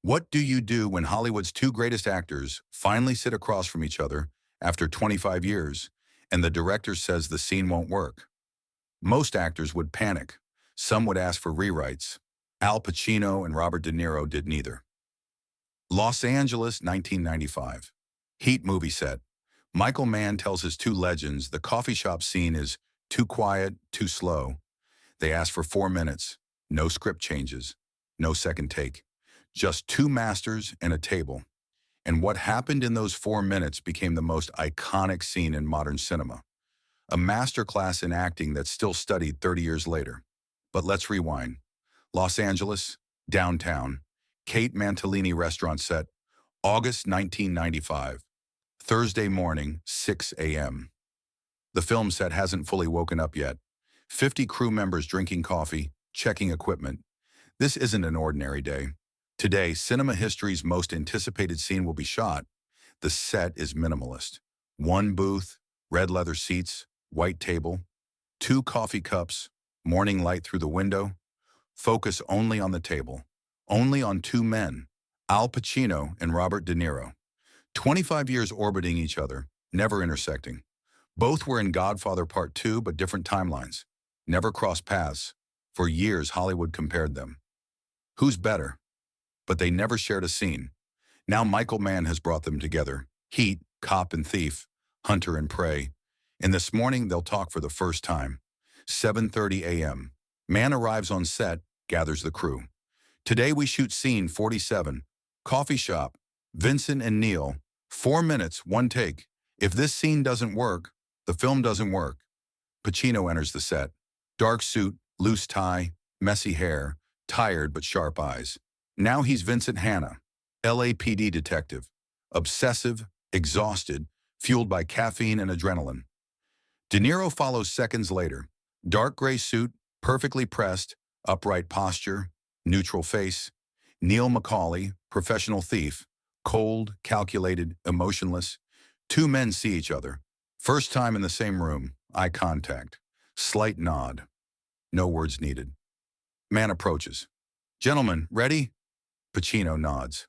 What do you do when Hollywood's two greatest actors finally sit across from each other after 25 years and the director says the scene won't work? Most actors would panic. Some would ask for rewrites. Al Pacino and Robert De Niro did neither. Los Angeles, 1995. Heat movie set. Michael Mann tells his two legends the coffee shop scene is too quiet, too slow. They ask for 4 minutes. No script changes. No second take. Just two masters and a table. And what happened in those 4 minutes became the most iconic scene in modern cinema. A masterclass in acting that's still studied 30 years later. But let's rewind. Los Angeles, downtown, Kate Mantilini restaurant set, August 1995. Thursday morning, 6 a.m. The film set hasn't fully woken up yet. 50 crew members drinking coffee, checking equipment. This isn't an ordinary day. Today, cinema history's most anticipated scene will be shot. The set is minimalist. One booth, red leather seats, white table, two coffee cups, morning light through the window. Focus only on the table, only on two men, Al Pacino and Robert De Niro. 25 years orbiting each other, never intersecting. Both were in Godfather Part 2, but different timelines. Never crossed paths. For years, Hollywood compared them. Who's better? But they never shared a scene. Now Michael Mann has brought them together. Heat, cop and thief, hunter and prey. And this morning, they'll talk for the first time. 7:30 a.m. Mann arrives on set, gathers the crew. Today we shoot scene 47. Coffee shop, Vincent and Neil. 4 minutes, one take. If this scene doesn't work, the film doesn't work. Pacino enters the set. Dark suit, loose tie, messy hair, tired but sharp eyes. Now he's Vincent Hanna, LAPD detective. Obsessive, exhausted, fueled by caffeine and adrenaline. De Niro follows seconds later. Dark gray suit, perfectly pressed, upright posture, neutral face. Neil McCauley, professional thief, cold, calculated, emotionless. Two men see each other. First time in the same room, eye contact. Slight nod. No words needed. Man approaches. Gentlemen, ready? Pacino nods.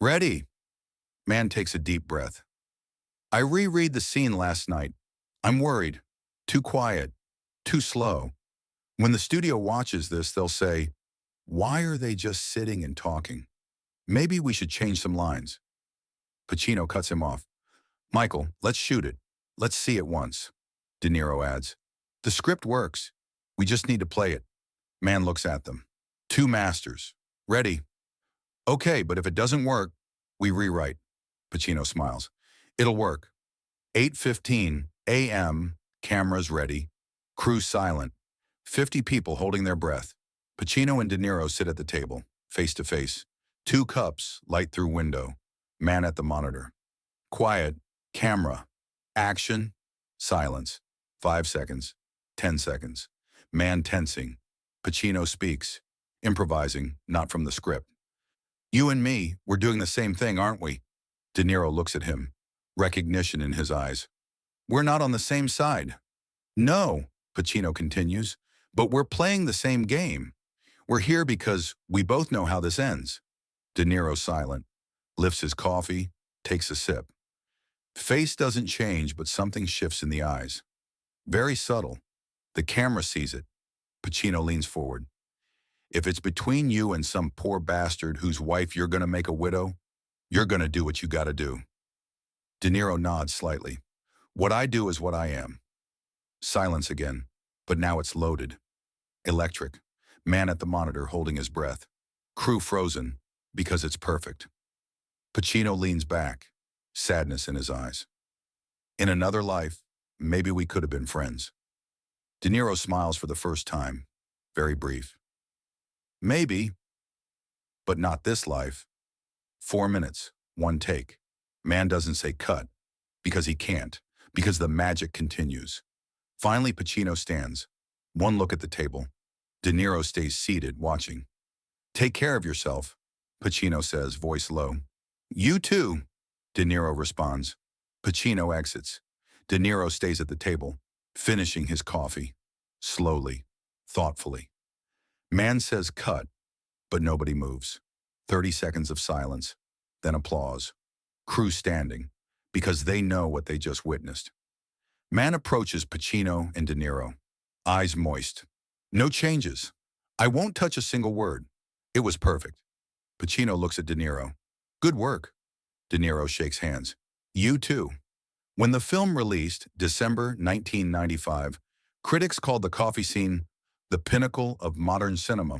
Ready. Man takes a deep breath. I reread the scene last night. I'm worried. Too quiet. Too slow. When the studio watches this, they'll say, why are they just sitting and talking? Maybe we should change some lines. Pacino cuts him off. Michael, let's shoot it. Let's see it once. De Niro adds. The script works. We just need to play it. Man looks at them. Two masters. Ready. Okay, but if it doesn't work, we rewrite. Pacino smiles. It'll work. 8:15 a.m. Cameras ready. Crew silent. 50 people holding their breath. Pacino and De Niro sit at the table, face to face. Two cups, light through window. Man at the monitor. Quiet. Camera. Action. Silence. 5 seconds. 10 seconds. Man tensing. Pacino speaks. Improvising, not from the script. You and me, we're doing the same thing, aren't we? De Niro looks at him. Recognition in his eyes. We're not on the same side. No, Pacino continues, but we're playing the same game. We're here because we both know how this ends. De Niro silent, lifts his coffee, takes a sip. Face doesn't change, but something shifts in the eyes. Very subtle. The camera sees it. Pacino leans forward. If it's between you and some poor bastard whose wife you're going to make a widow, you're going to do what you got to do. De Niro nods slightly. What I do is what I am. Silence again, but now it's loaded. Electric. Man at the monitor holding his breath. Crew frozen, because it's perfect. Pacino leans back, sadness in his eyes. In another life, maybe we could have been friends. De Niro smiles for the first time, very brief. Maybe, but not this life. 4 minutes, one take. Man doesn't say cut, because he can't, because the magic continues. Finally, Pacino stands. One look at the table. De Niro stays seated, watching. Take care of yourself, Pacino says, voice low. You too, De Niro responds. Pacino exits. De Niro stays at the table, finishing his coffee. Slowly, thoughtfully. Man says cut, but nobody moves. 30 seconds of silence, then applause. Crew standing, because they know what they just witnessed. Mann approaches Pacino and De Niro, eyes moist. No changes. I won't touch a single word. It was perfect. Pacino looks at De Niro. Good work. De Niro shakes hands. You too. When the film released, December 1995, critics called the coffee scene the pinnacle of modern cinema.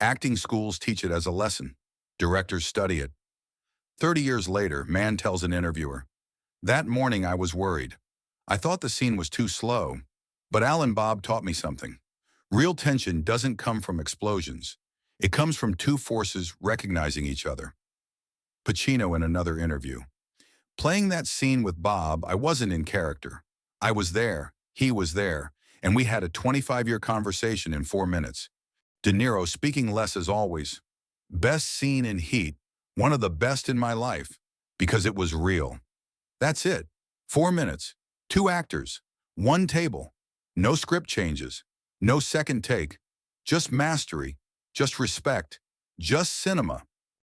Acting schools teach it as a lesson. Directors study it. 30 years later, Mann tells an interviewer, "That morning I was worried. I thought the scene was too slow, but Al and Bob taught me something. Real tension doesn't come from explosions. It comes from two forces recognizing each other." Pacino in another interview. Playing that scene with Bob, I wasn't in character. I was there, he was there, and we had a 25-year conversation in 4 minutes. De Niro speaking less as always. Best scene in Heat, one of the best in my life, because it was real. That's it. 4 minutes, 2 actors, 1 table, no script changes, no second take, just mastery, just respect, just cinema.